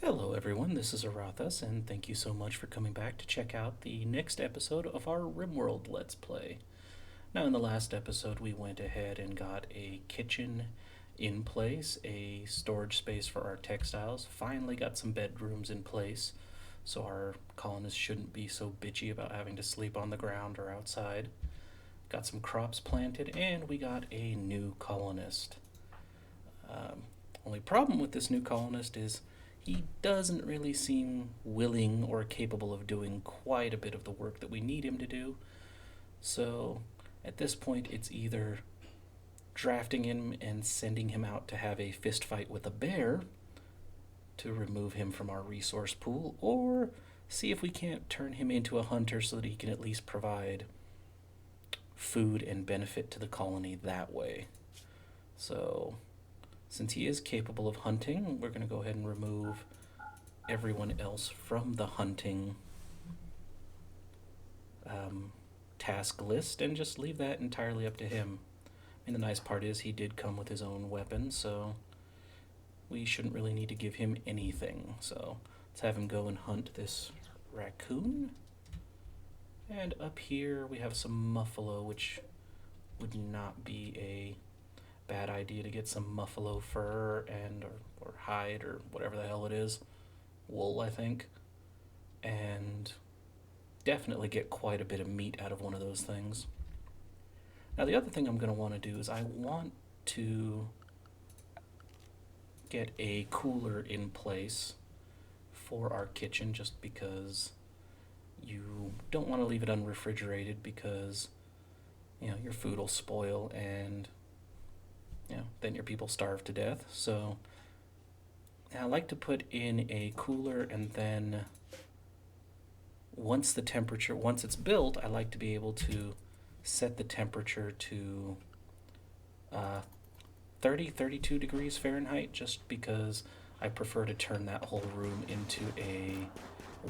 Hello everyone, this is Aurathas, and thank you so much for coming back to check out the next episode of our RimWorld Let's Play. Now, in the last episode, we went ahead and got a kitchen in place, a storage space for our textiles, finally got some bedrooms in place, so our colonists shouldn't be so bitchy about having to sleep on the ground or outside. Got some crops planted, and we got a new colonist. Only problem with this new colonist is he doesn't really seem willing or capable of doing quite a bit of the work that we need him to do. So at this point, it's either drafting him and sending him out to have a fist fight with a bear to remove him from our resource pool, or see if we can't turn him into a hunter so that he can at least provide food and benefit to the colony that way. So since he is capable of hunting, we're going to go ahead and remove everyone else from the hunting task list and just leave that entirely up to him. And the nice part is he did come with his own weapon, so we shouldn't really need to give him anything. So let's have him go and hunt this raccoon. And up here we have some muffalo, which would not be a bad idea to get some muffalo fur and or hide or whatever the hell it is. Wool, I think. And definitely get quite a bit of meat out of one of those things. Now the other thing I'm going to want to do is I want to get a cooler in place for our kitchen, just because you don't want to leave it unrefrigerated, because your food will spoil and then your people starve to death. So I like to put in a cooler, and then once it's built, I like to be able to set the temperature to 32 degrees Fahrenheit, just because I prefer to turn that whole room into a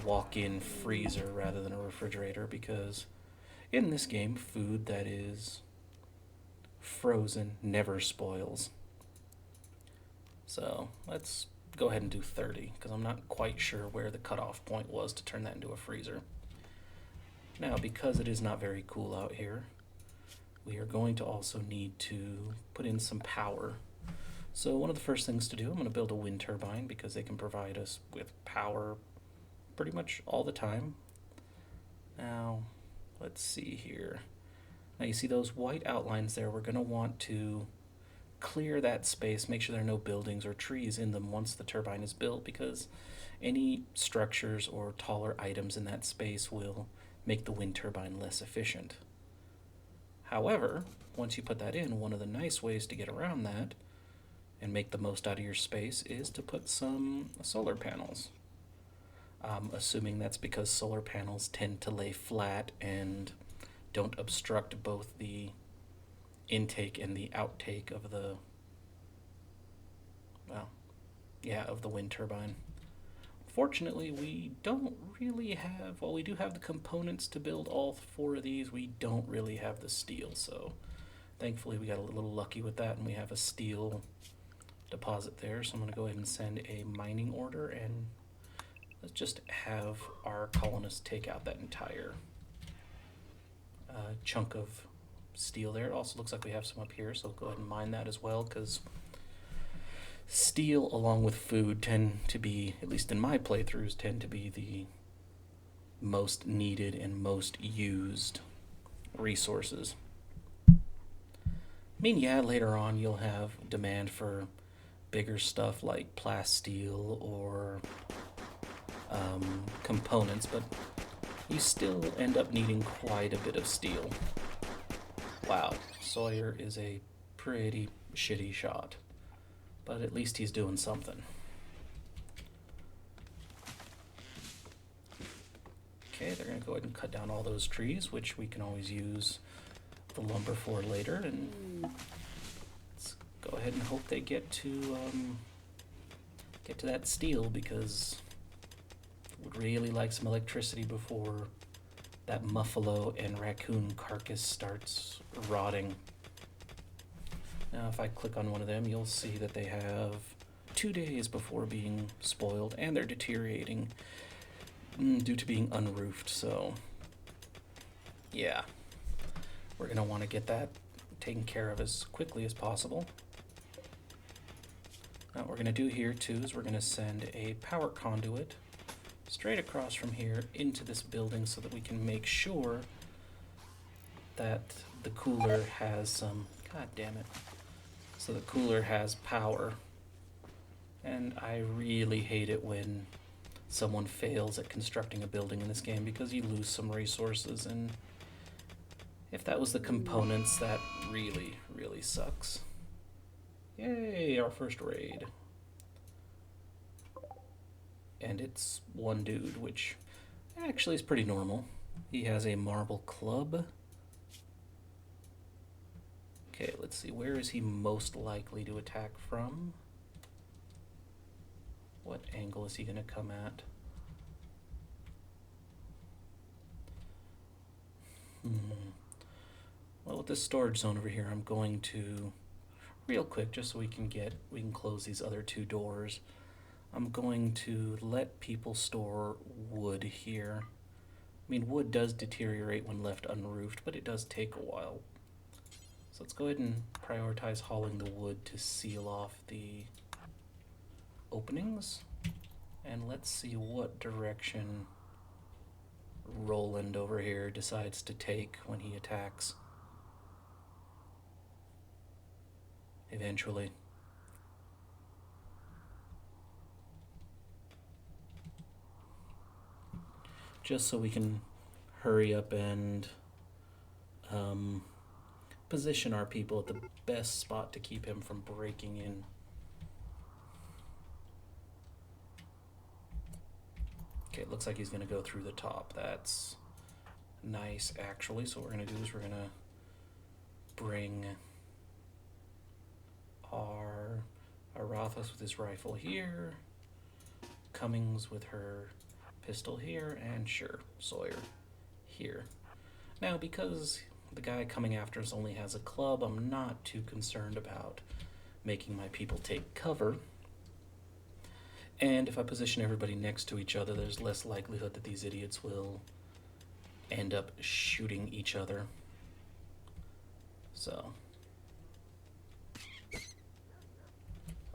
walk-in freezer rather than a refrigerator, because in this game, food that is frozen never spoils. So let's go ahead and do 30, because I'm not quite sure where the cutoff point was to turn that into a freezer. Now, because it is not very cool out here, we are going to also need to put in some power. So one of the first things to do, I'm going to build a wind turbine, because they can provide us with power pretty much all the time. Now, let's see here. Now you see those white outlines there, we're going to want to clear that space, make sure there are no buildings or trees in them once the turbine is built, because any structures or taller items in that space will make the wind turbine less efficient. However, once you put that in, one of the nice ways to get around that and make the most out of your space is to put some solar panels. Assuming that's because solar panels tend to lay flat and don't obstruct both the intake and the outtake of the wind turbine. Fortunately, we don't really have, we do have the components to build all four of these. We don't really have the steel, so thankfully we got a little lucky with that, and we have a steel deposit there. So I'm going to go ahead and send a mining order, and let's just have our colonists take out that entire chunk of steel there. It also looks like we have some up here, so go ahead and mine that as well, because steel along with food tend to be, at least in my playthroughs, tend to be the most needed and most used resources. I mean, yeah, later on you'll have demand for bigger stuff like plasteel or components, but you still end up needing quite a bit of steel. Wow, Sawyer is a pretty shitty shot, but at least he's doing something. Okay, they're going to go ahead and cut down all those trees, which we can always use the lumber for later, and let's go ahead and hope they get to that steel, because would really like some electricity before that muffalo and raccoon carcass starts rotting. Now if I click on one of them, you'll see that they have 2 days before being spoiled, and they're deteriorating due to being unroofed, so yeah. We're going to want to get that taken care of as quickly as possible. Now what we're going to do here too is we're going to send a power conduit straight across from here into this building so that we can make sure that the cooler has some, god damn it, so the cooler has power. And I really hate it when someone fails at constructing a building in this game because you lose some resources, and if that was the components, that really, really sucks. Yay, our first raid. And it's one dude, which actually is pretty normal. He has a marble club. Okay, let's see, where is he most likely to attack from? What angle is he going to come at? Well, with this storage zone over here, I'm going to, real quick, just so we can close these other 2 doors, I'm going to let people store wood here. I mean, wood does deteriorate when left unroofed, but it does take a while. So let's go ahead and prioritize hauling the wood to seal off the openings. And let's see what direction Roland over here decides to take when he attacks. Eventually. Just so we can hurry up and position our people at the best spot to keep him from breaking in. Okay, it looks like he's going to go through the top. That's nice, actually. So what we're going to do is we're going to bring our Aurathas with his rifle here, Cummings with her pistol here, and sure, Sawyer here. Now, because the guy coming after us only has a club, I'm not too concerned about making my people take cover. And if I position everybody next to each other, there's less likelihood that these idiots will end up shooting each other. So.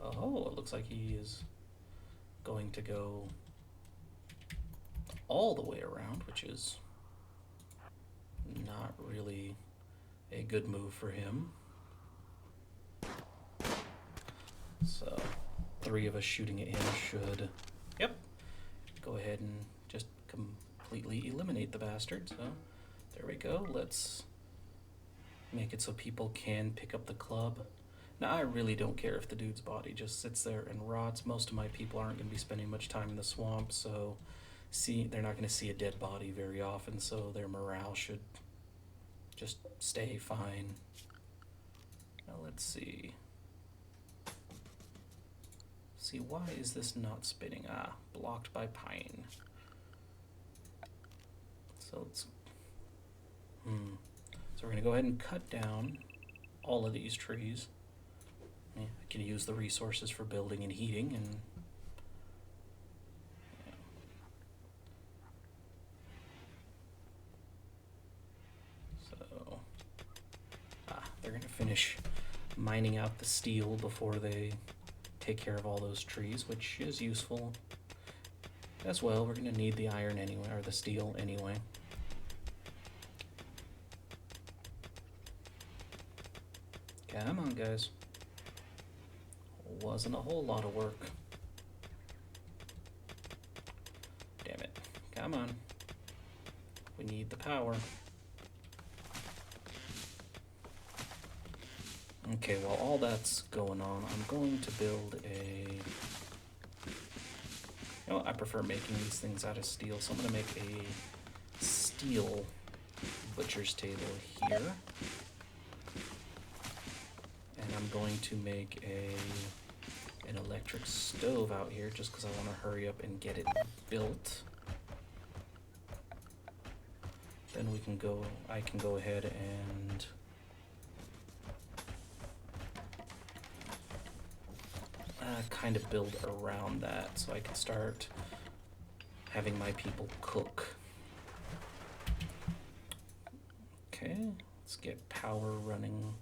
Oh, it looks like he is going to go all the way around, which is not really a good move for him. So 3 of us shooting at him should, yep, go ahead and just completely eliminate the bastard. So there we go. Let's make it so people can pick up the club. Now, I really don't care if the dude's body just sits there and rots. Most of my people aren't going to be spending much time in the swamp, so they're not going to see a dead body very often, so their morale should just stay fine. Now, let's see. See, why is this not spinning? Ah, blocked by pine. So let's... So we're going to go ahead and cut down all of these trees. I can use the resources for building and heating, and so they're gonna finish mining out the steel before they take care of all those trees, which is useful as well. We're gonna need the iron anyway, or the steel anyway. Come on, guys. Wasn't a whole lot of work. Damn it. Come on. We need the power. Okay, while all that's going on, I'm going to build a... You know what? I prefer making these things out of steel, so I'm going to make a steel butcher's table here. And I'm going to make an electric stove out here just because I want to hurry up and get it built. Then I can go ahead and kind of build around that so I can start having my people cook. Okay, let's get power running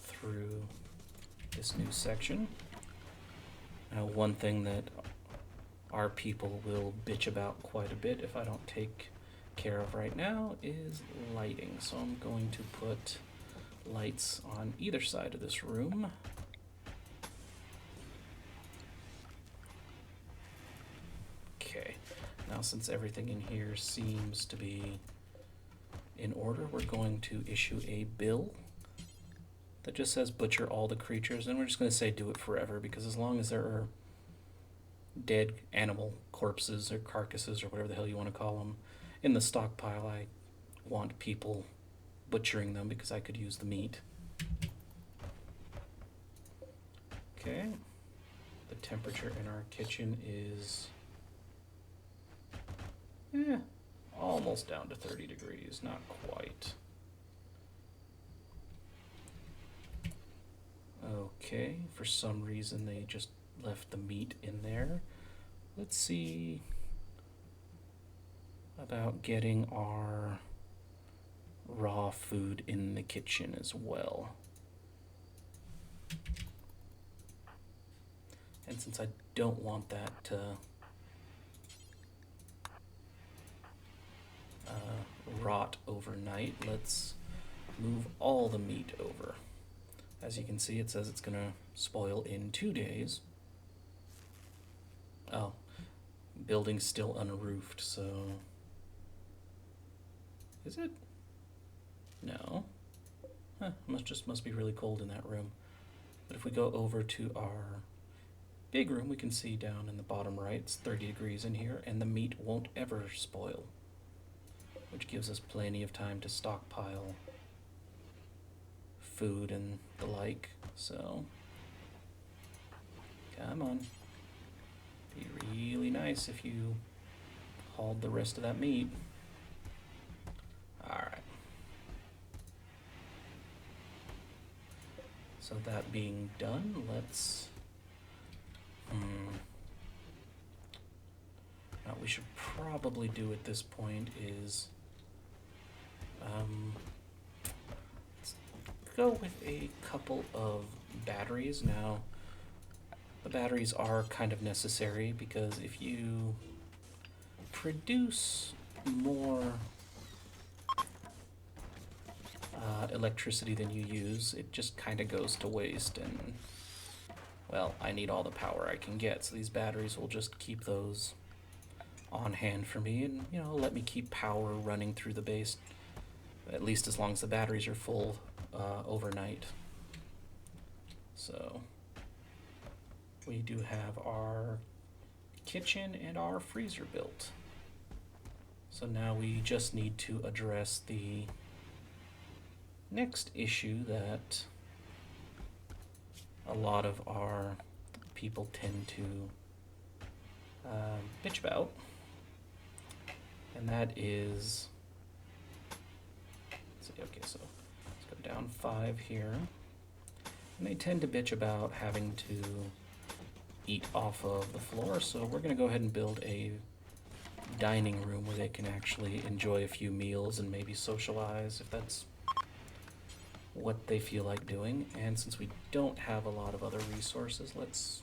through this new section. Now, one thing that our people will bitch about quite a bit if I don't take care of right now is lighting. So I'm going to put lights on either side of this room. Okay, now since everything in here seems to be in order, we're going to issue a bill that just says butcher all the creatures, and we're just going to say do it forever, because as long as there are dead animal corpses or carcasses or whatever the hell you want to call them in the stockpile, I want people butchering them because I could use the meat. Okay, the temperature in our kitchen is almost down to 30 degrees, not quite. Okay, for some reason they just left the meat in there. Let's see about getting our raw food in the kitchen as well. And since I don't want that to rot overnight, let's move all the meat over. As you can see, it says it's going to spoil in 2 days. Oh, building's still unroofed, so... Is it? No. Huh, must be really cold in that room. But if we go over to our big room, we can see down in the bottom right, it's 30 degrees in here, and the meat won't ever spoil, which gives us plenty of time to stockpile food and the like. So come on, be really nice if you hauled the rest of that meat. All right, so that being done, let's what we should probably do at this point is let's go with a couple of batteries. Now, the batteries are kind of necessary because if you produce more electricity than you use, it just kind of goes to waste, and well, I need all the power I can get, so these batteries will just keep those on hand for me and, you know, let me keep power running through the base, at least as long as the batteries are full overnight. So we do have our kitchen and our freezer built. So now we just need to address the next issue that a lot of our people tend to bitch about, and that is, let's see, okay, so let's go down 5 here, and they tend to bitch about having to eat off of the floor, so we're going to go ahead and build a dining room where they can actually enjoy a few meals and maybe socialize if that's what they feel like doing. And since we don't have a lot of other resources, let's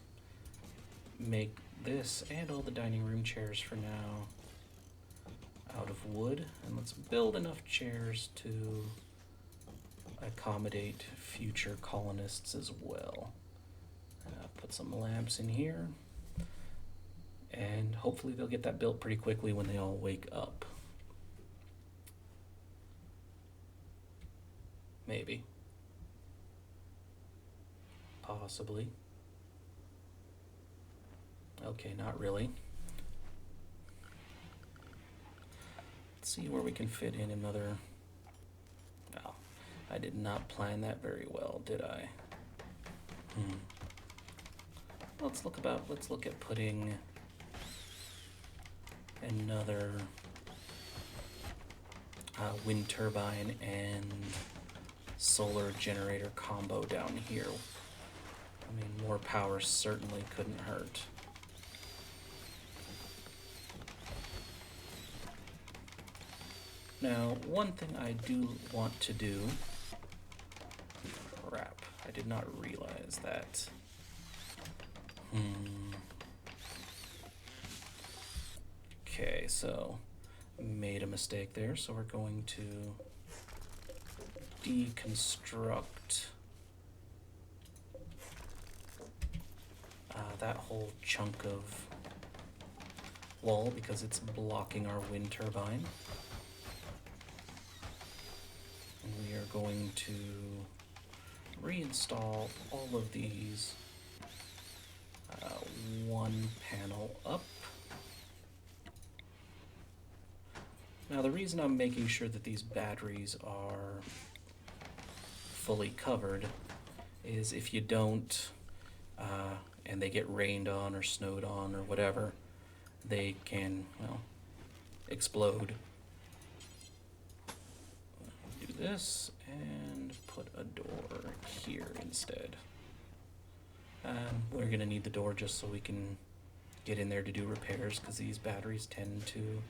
make this and all the dining room chairs for now out of wood, and let's build enough chairs to accommodate future colonists as well. Put some lamps in here, and hopefully they'll get that built pretty quickly when they all wake up. Maybe. Possibly. Okay, not really. Let's see where we can fit in another... No, I did not plan that very well, did I? Let's look at putting another wind turbine and solar generator combo down here. I mean, more power certainly couldn't hurt. Now, one thing I do want to do... Crap, I did not realize that. Okay, so made a mistake there, so we're going to deconstruct that whole chunk of wall because it's blocking our wind turbine. And we are going to reinstall all of these one panel up. Now the reason I'm making sure that these batteries are fully covered is if you don't, and they get rained on or snowed on or whatever, they can, well, explode. Do this and put a door here instead. We're gonna need the door just so we can get in there to do repairs because these batteries tend to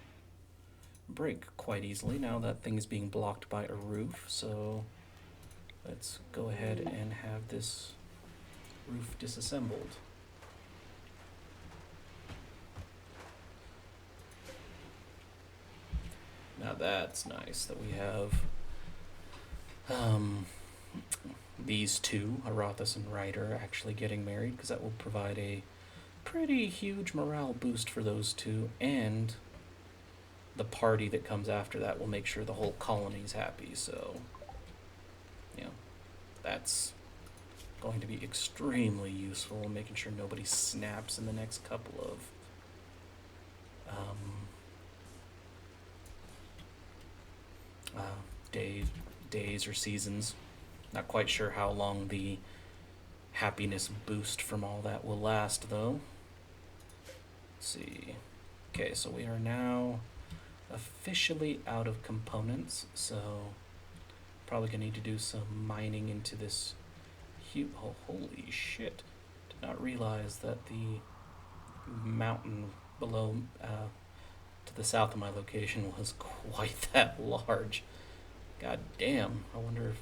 break quite easily. Now that thing is being blocked by a roof, so let's go ahead and have this roof disassembled. Now that's nice that we have these two, Aurathas and Ryder, actually getting married, because that will provide a pretty huge morale boost for those two, and the party that comes after that will make sure the whole colony's happy. So, you know, that's going to be extremely useful in making sure nobody snaps in the next couple of days or seasons. Not quite sure how long the happiness boost from all that will last, though. Let's see. Okay, so we are now officially out of components, so probably gonna need to do some mining into this huge... Oh, holy shit. Did not realize that the mountain below, to the south of my location was quite that large. God damn, I wonder if...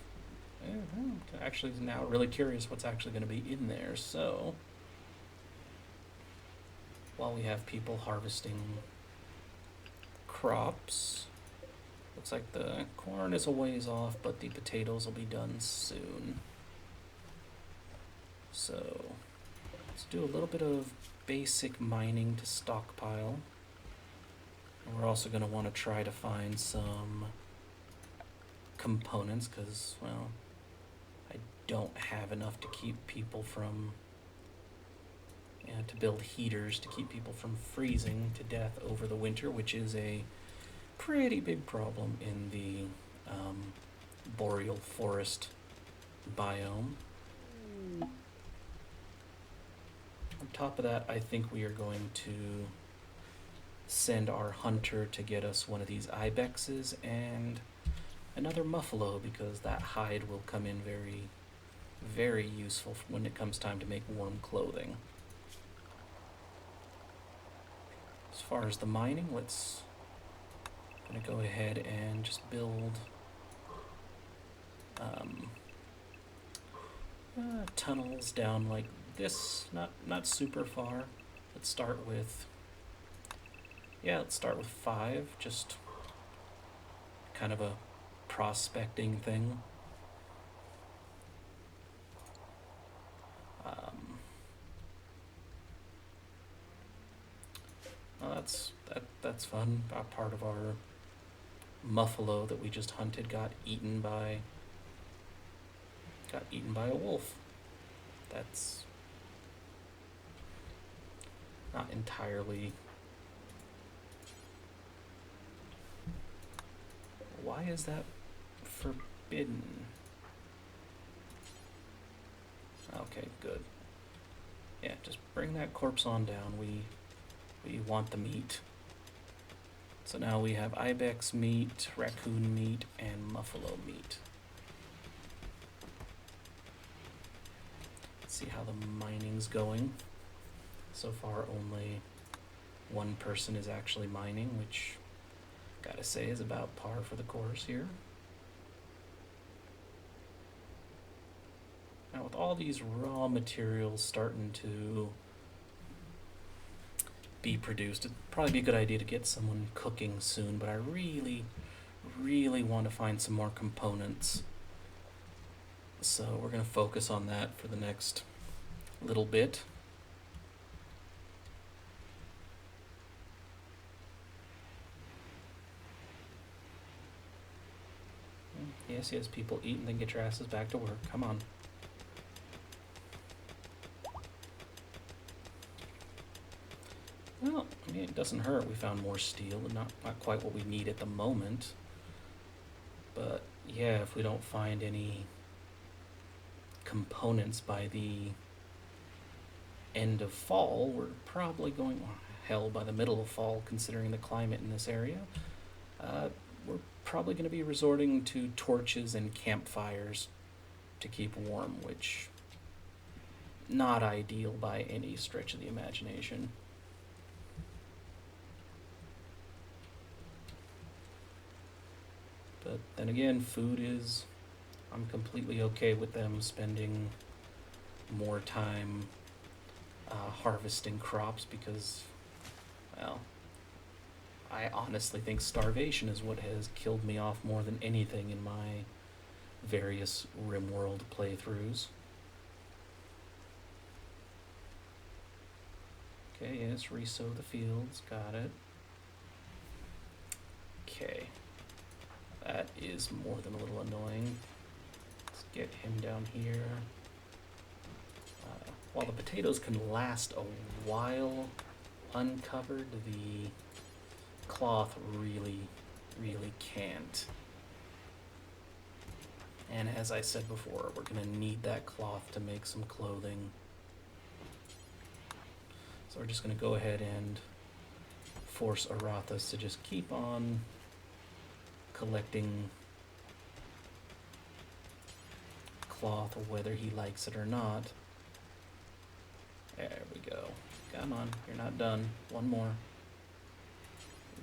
I'm actually now really curious what's actually going to be in there, so... While we have people harvesting crops, looks like the corn is a ways off, but the potatoes will be done soon. So, let's do a little bit of basic mining to stockpile. And we're also going to want to try to find some components, because, well, I don't have enough to keep people from, to build heaters to keep people from freezing to death over the winter, which is a pretty big problem in the boreal forest biome. On top of that, I think we are going to send our hunter to get us one of these ibexes and another muffalo, because that hide will come in very, very useful when it comes time to make warm clothing. As far as the mining, let's gonna go ahead and just build tunnels down like this, not super far. Let's start with 5, just kind of a prospecting thing. That's fun. Part of our muffalo that we just hunted got eaten by a wolf. That's not entirely... Why is that forbidden? Okay, good. Yeah, just bring that corpse on down. We want the meat. So now we have ibex meat, raccoon meat, and muffalo meat. Let's see how the mining's going. So far, only one person is actually mining, which, gotta say, is about par for the course here. Now, with all these raw materials starting to be produced, it'd probably be a good idea to get someone cooking soon, but I really want to find some more components. So we're going to focus on that for the next little bit. Yes, people eat and then get your asses back to work. Come on. Well, I mean, it doesn't hurt. We found more steel, and not quite what we need at the moment. But yeah, if we don't find any components by the end of fall, we're probably going, well, hell, by the middle of fall, considering the climate in this area, we're probably going to be resorting to torches and campfires to keep warm, which not ideal by any stretch of the imagination. But then again, food is, I'm completely okay with them spending more time harvesting crops because, well, I honestly think starvation is what has killed me off more than anything in my various RimWorld playthroughs. Okay, yes, resow the fields, got it. Okay. That is more than a little annoying. Let's get him down here. While the potatoes can last a while uncovered, the cloth really can't. And as I said before, we're going to need that cloth to make some clothing. So we're just going to go ahead and force Aurathas to just keep on collecting cloth, whether he likes it or not. There we go. Come on, you're not done. One more.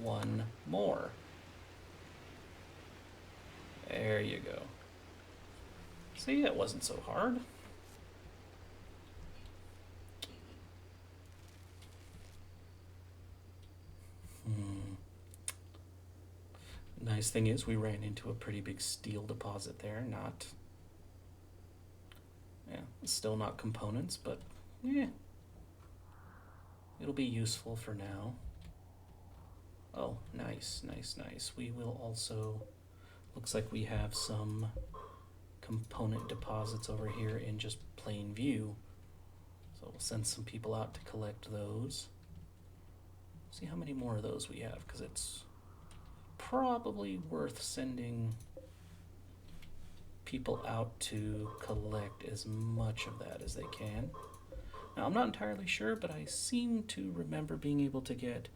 One more. There you go. See, that wasn't so hard. Nice thing is we ran into a pretty big steel deposit there. Still not components, but yeah, it'll be useful for now. Oh, nice. We will also, looks like we have some component deposits over here in just plain view. So we'll send some people out to collect those. See how many more of those we have, because it's probably worth sending people out to collect as much of that as they can. Now, I'm not entirely sure, but I seem to remember being able to get,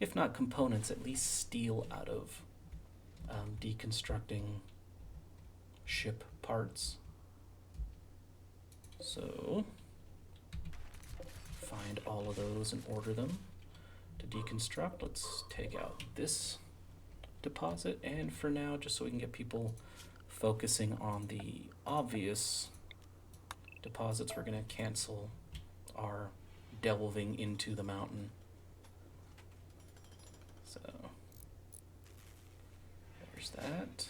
if not components, at least steel out of deconstructing ship parts. So, find all of those and order them to deconstruct. Let's take out this deposit, and for now, just so we can get people focusing on the obvious deposits, we're going to cancel our delving into the mountain. So there's that.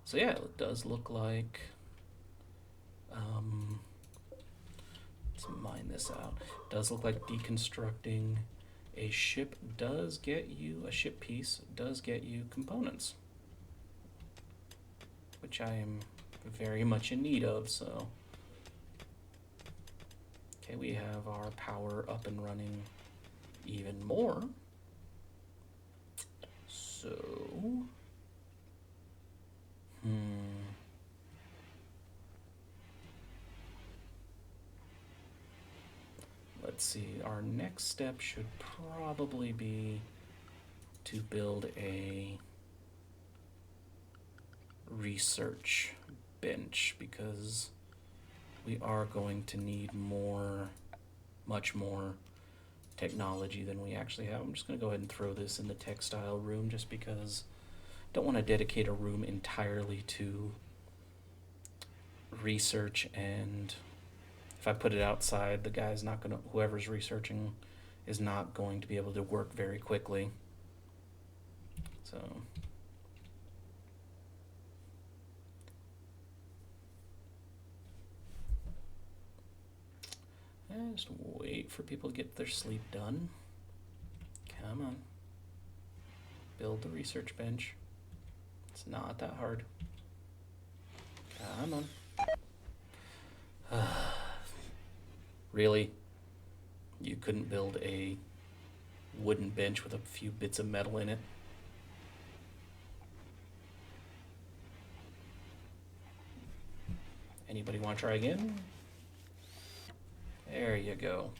So yeah, it does look like, let's mine this out. It does look like deconstructing a ship does get you, a ship piece does get you components, which I am very much in need of, so. Okay, we have our power up and running even more. So, let's see, our next step should probably be to build a research bench because we are going to need much more technology than we actually have. I'm just going to go ahead and throw this in the textile room just because I don't want to dedicate a room entirely to research, and if I put it outside, the guy's not going to, whoever's researching is not going to be able to work very quickly. So just wait for people to get their sleep done. Come on. Build the research bench. It's not that hard. Come on. Really? You couldn't build a wooden bench with a few bits of metal in it? Anybody want to try again? There you go.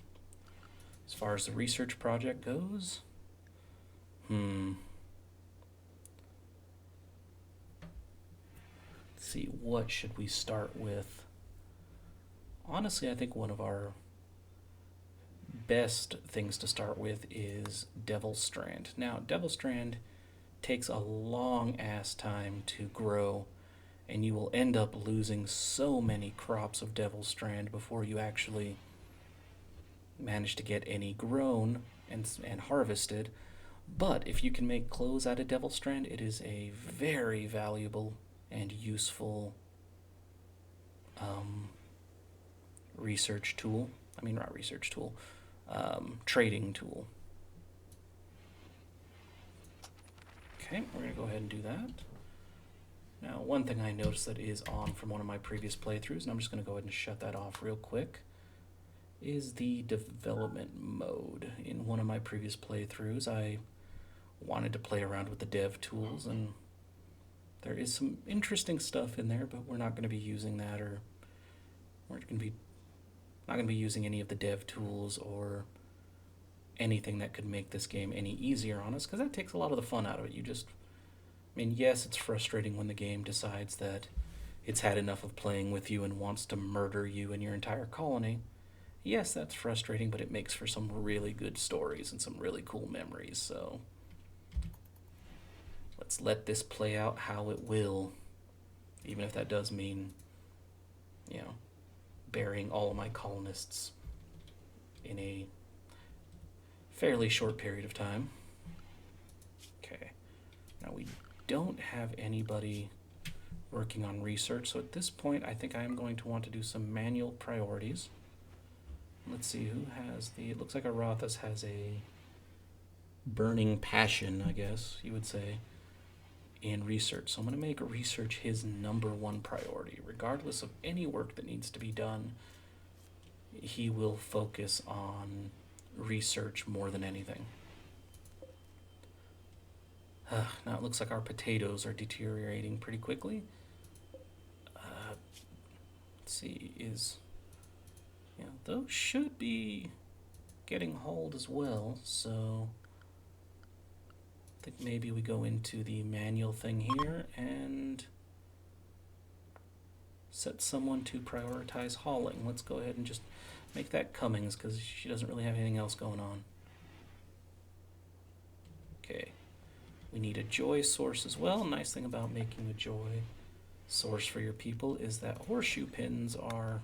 As far as the research project goes, let's see, what should we start with? Honestly, I think one of our best things to start with is Devil Strand. Now, Devil Strand takes a long ass time to grow, and you will end up losing so many crops of Devil Strand before you actually manage to get any grown and harvested. But if you can make clothes out of Devil Strand, it is a very valuable and useful research tool. I mean, not research tool, trading tool. Okay, we're going to go ahead and do that. Now, one thing I noticed that is on from one of my previous playthroughs, and I'm just going to go ahead and shut that off real quick, is the development mode. In one of my previous playthroughs, I wanted to play around with the dev tools, and there is some interesting stuff in there, but we're not going to be using that, or we're not going to be using any of the dev tools or anything that could make this game any easier on us, because that takes a lot of the fun out of it. Yes, it's frustrating when the game decides that it's had enough of playing with you and wants to murder you and your entire colony. Yes, that's frustrating, but it makes for some really good stories and some really cool memories, so let's let this play out how it will, even if that does mean, burying all of my colonists in a fairly short period of time. Okay, now we don't have anybody working on research, so at this point I think I am going to want to do some manual priorities. Let's see who has it looks like Aurathas has a burning passion, I guess you would say, in research. So I'm going to make research his #1 priority. Regardless of any work that needs to be done, he will focus on research more than anything. Now it looks like our potatoes are deteriorating pretty quickly. Let's see, those should be getting hauled as well, so I think maybe we go into the manual thing here and set someone to prioritize hauling. Let's go ahead and just make that Cummings, because she doesn't really have anything else going on. Okay. We need a joy source as well. Nice thing about making a joy source for your people is that horseshoe pins are,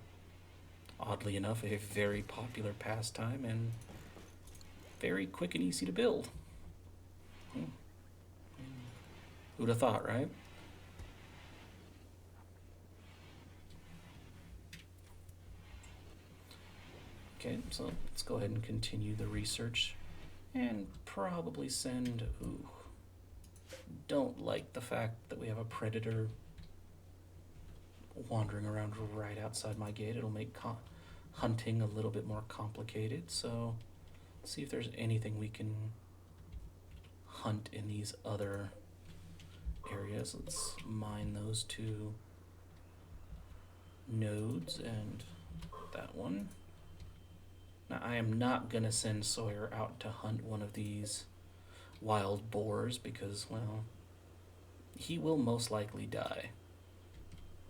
oddly enough, a very popular pastime and very quick and easy to build. Who'd have thought, right? Okay, so let's go ahead and continue the research and probably send... Don't like the fact that we have a predator wandering around right outside my gate. It'll make hunting a little bit more complicated, so let's see if there's anything we can hunt in these other areas. Let's mine those 2 nodes and that one. Now, I am not going to send Sawyer out to hunt one of these wild boars because, well, he will most likely die.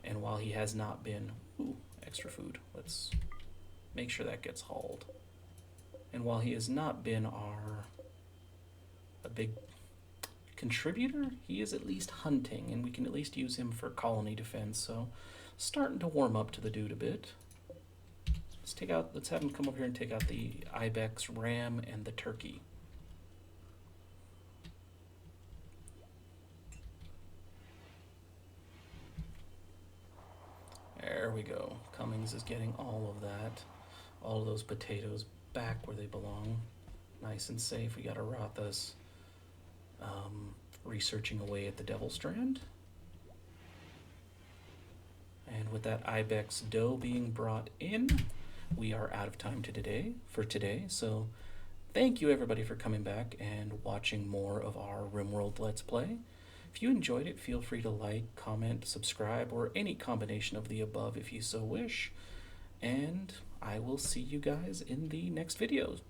And while he has not been... Ooh, extra food. Let's make sure that gets hauled. And while he has not been a big contributor, he is at least hunting, and we can at least use him for colony defense, so starting to warm up to the dude a bit. Let's have him come over here and take out the ibex, ram, and the turkey. There we go. Cummings is getting all of that. All of those potatoes back where they belong. Nice and safe. We got Aurathas researching away at the Devil Strand. And with that ibex dough being brought in, we are out of time for today. So thank you everybody for coming back and watching more of our RimWorld Let's Play. If you enjoyed it, feel free to like, comment, subscribe, or any combination of the above if you so wish. And I will see you guys in the next videos.